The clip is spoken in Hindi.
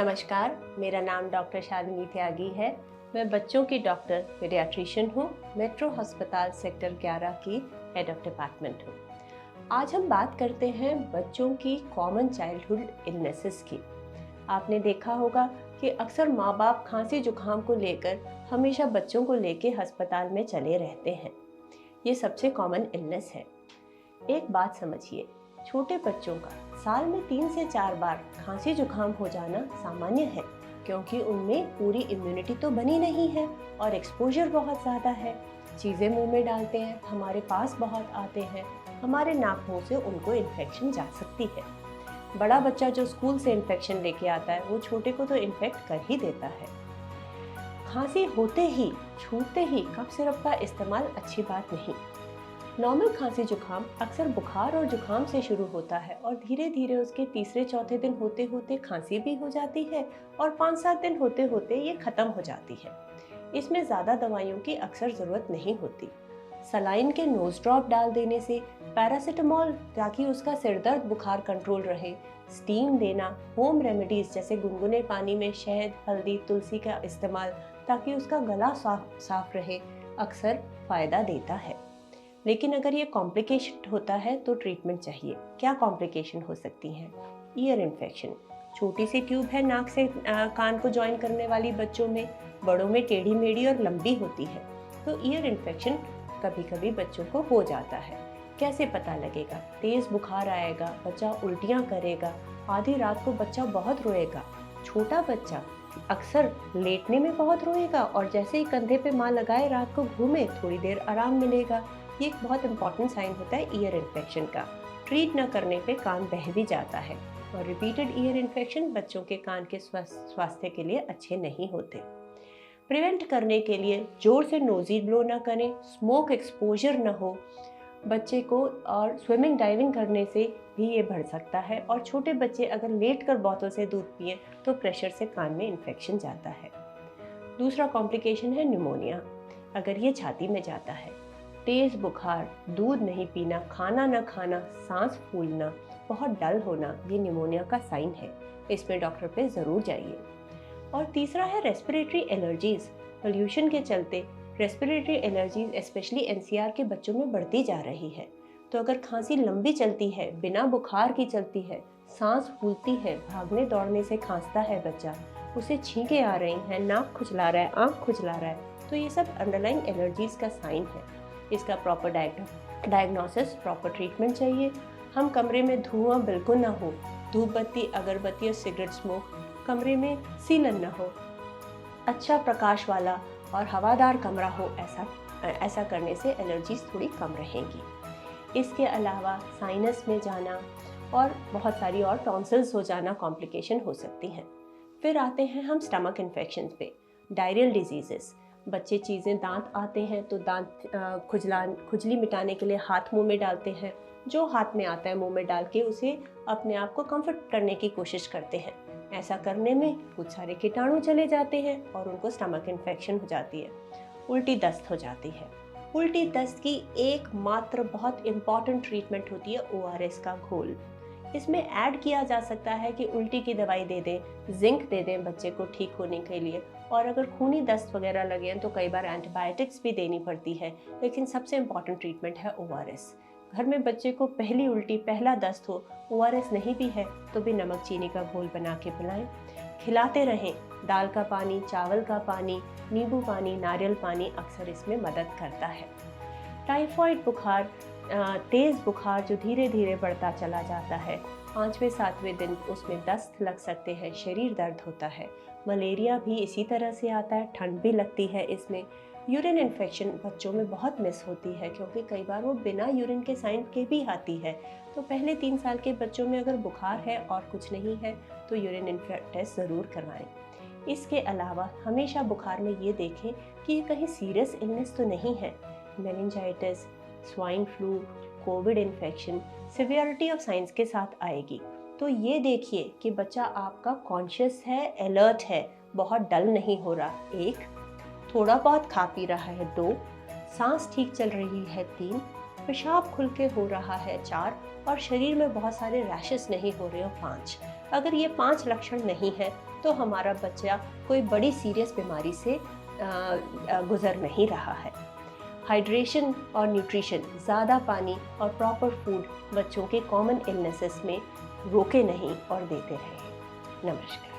नमस्कार, मेरा नाम डॉक्टर शालिनी त्यागी है। मैं बच्चों की डॉक्टर पीडियाट्रिशियन हूँ। मेट्रो अस्पताल सेक्टर 11 की हेड ऑफ डिपार्टमेंट हूँ। आज हम बात करते हैं बच्चों की कॉमन चाइल्डहुड इलनेसेस की। आपने देखा होगा कि अक्सर माँ बाप खांसी जुकाम को लेकर हमेशा बच्चों को लेके अस्पताल में चले रहते हैं। ये सबसे कॉमन इलनेस है। एक बात समझिए, छोटे बच्चों का साल में 3 से 4 बार खांसी जुकाम हो जाना सामान्य है, क्योंकि उनमें पूरी इम्यूनिटी तो बनी नहीं है और एक्सपोजर बहुत ज़्यादा है। चीज़ें मुंह में डालते हैं, हमारे पास बहुत आते हैं, हमारे नाक मुंह से उनको इन्फेक्शन जा सकती है। बड़ा बच्चा जो स्कूल से इन्फेक्शन लेके आता है, वो छोटे को तो इन्फेक्ट कर ही देता है। खांसी होते ही, छूटते ही कफ सिरप का इस्तेमाल अच्छी बात नहीं। नॉर्मल खांसी जुकाम अक्सर बुखार और जुकाम से शुरू होता है और धीरे धीरे उसके तीसरे चौथे दिन होते होते खांसी भी हो जाती है और 5-7 दिन होते होते ये खत्म हो जाती है। इसमें ज़्यादा दवाइयों की अक्सर ज़रूरत नहीं होती। सलाइन के नोज ड्रॉप डाल देने से, पैरासिटामॉल ताकि उसका सिरदर्द बुखार कंट्रोल रहे, स्टीम देना, होम रेमेडीज जैसे गुनगुने पानी में शहद, हल्दी, तुलसी का इस्तेमाल ताकि उसका गला साफ रहे, अक्सर फ़ायदा देता है। लेकिन अगर ये कॉम्प्लिकेशन होता है तो ट्रीटमेंट चाहिए। क्या कॉम्प्लिकेशन हो सकती हैं? ईयर इन्फेक्शन, छोटी सी ट्यूब है नाक से कान को ज्वाइन करने वाली बच्चों में, बड़ों में टेढ़ी मेढ़ी और लंबी होती है। तो ईयर इन्फेक्शन कभी कभी बच्चों को हो जाता है। कैसे पता लगेगा? तेज बुखार आएगा, बच्चा उल्टियाँ करेगा, आधी रात को बच्चा बहुत रोएगा। छोटा बच्चा अक्सर लेटने में बहुत रोएगा और जैसे ही कंधे पे माँ लगाए रात को घूमे, थोड़ी देर आराम मिलेगा। ये एक बहुत इंपॉर्टेंट साइन होता है ईयर इन्फेक्शन का। ट्रीट न करने पे कान बह भी जाता है और रिपीटेड ईयर इन्फेक्शन बच्चों के कान के स्वास्थ्य के लिए अच्छे नहीं होते। प्रिवेंट करने के लिए जोर से नोजी ब्लो ना करें, स्मोक एक्सपोजर न हो बच्चे को, और स्विमिंग डाइविंग करने से भी ये बढ़ सकता है। और छोटे बच्चे अगर लेट कर बोतल से दूध पिए तो प्रेशर से कान में इन्फेक्शन जाता है। दूसरा कॉम्प्लिकेशन है निमोनिया। अगर ये छाती में जाता है, तेज बुखार, दूध नहीं पीना, खाना न खाना, सांस फूलना, बहुत डल होना, ये निमोनिया का साइन है। इसमें डॉक्टर पे ज़रूर जाइए। और तीसरा है रेस्पिरेटरी एलर्जीज। पोल्यूशन के चलते रेस्पिरेटरी एलर्जीज स्पेशली एनसीआर के बच्चों में बढ़ती जा रही है। तो अगर खांसी लंबी चलती है, बिना बुखार की चलती है, सांस फूलती है, भागने दौड़ने से खांसता है बच्चा, उसे छींकें आ रही हैं, नाक खुजला रहा है, आँख खुजला रहा है, तो ये सब अंडरलाइंग एलर्जीज का साइन है। इसका प्रॉपर डायग्नोसिस, प्रॉपर ट्रीटमेंट चाहिए। हम कमरे में धुआं बिल्कुल ना हो, धूप बत्ती, अगरबत्ती और सिगरेट स्मोक कमरे में सीलन ना हो, अच्छा प्रकाश वाला और हवादार कमरा हो। ऐसा करने से एलर्जीज थोड़ी कम रहेंगी। इसके अलावा साइनस में जाना और बहुत सारी और टॉन्सिल्स हो जाना कॉम्प्लिकेशन हो सकती हैं। फिर आते हैं हम स्टमक इन्फेक्शन पे। डायरियल डिजीजेस, बच्चे चीज़ें, दांत आते हैं तो दांत खुजली मिटाने के लिए हाथ मुंह में डालते हैं। जो हाथ में आता है मुंह में डाल के उसे अपने आप को कंफर्ट करने की कोशिश करते हैं। ऐसा करने में कुछ सारे कीटाणु चले जाते हैं और उनको स्टमक इन्फेक्शन हो जाती है। उल्टी दस्त हो जाती है। उल्टी दस्त की एकमात्र बहुत इम्पॉर्टेंट ट्रीटमेंट होती है ORS का घोल। इसमें ऐड किया जा सकता है कि उल्टी की दवाई दे दें, जिंक दे दें बच्चे को ठीक होने के लिए, और अगर खूनी दस्त वगैरह लगे हैं तो कई बार एंटीबायोटिक्स भी देनी पड़ती है। लेकिन सबसे इम्पॉर्टेंट ट्रीटमेंट है ORS। घर में बच्चे को पहली उल्टी, पहला दस्त हो, ORS नहीं भी है तो भी नमक चीनी का घोल बना के पिलाएं। खिलाते रहें। दाल का पानी, चावल का पानी, नींबू पानी, नारियल पानी अक्सर इसमें मदद करता है। टाइफॉइड बुखार, तेज़ बुखार जो धीरे धीरे बढ़ता चला जाता है, 5वें-7वें दिन उसमें दस्त लग सकते हैं, शरीर दर्द होता है। मलेरिया भी इसी तरह से आता है, ठंड भी लगती है इसमें। यूरिन इन्फेक्शन बच्चों में बहुत मिस होती है क्योंकि कई बार वो बिना यूरिन के साइन के भी आती है। तो पहले 3 साल के बच्चों में अगर बुखार है और कुछ नहीं है तो यूरिन टेस्ट ज़रूर करवाएं। इसके अलावा हमेशा बुखार में ये देखें कि ये कहीं सीरियस इलनेस तो नहीं है। Meningitis, swine flu, Covid infection severity of science के साथ आएगी। तो ये देखिए कि बच्चा आपका कॉन्शियस है, अलर्ट है, बहुत डल नहीं हो रहा, 1, थोड़ा बहुत खा पी रहा है, 2, सांस ठीक चल रही है, 3, पेशाब खुल के हो रहा है 4 और शरीर में बहुत सारे रैशेस नहीं हो रहे हो 5, अगर ये 5 लक्षण नहीं है तो हमारा बच्चा कोई बड़ी सीरियस बीमारी से गुजर नहीं रहा है। हाइड्रेशन और न्यूट्रिशन, ज़्यादा पानी और प्रॉपर फूड बच्चों के कॉमन इलनेसेस में रोके नहीं और देते रहें। नमस्कार।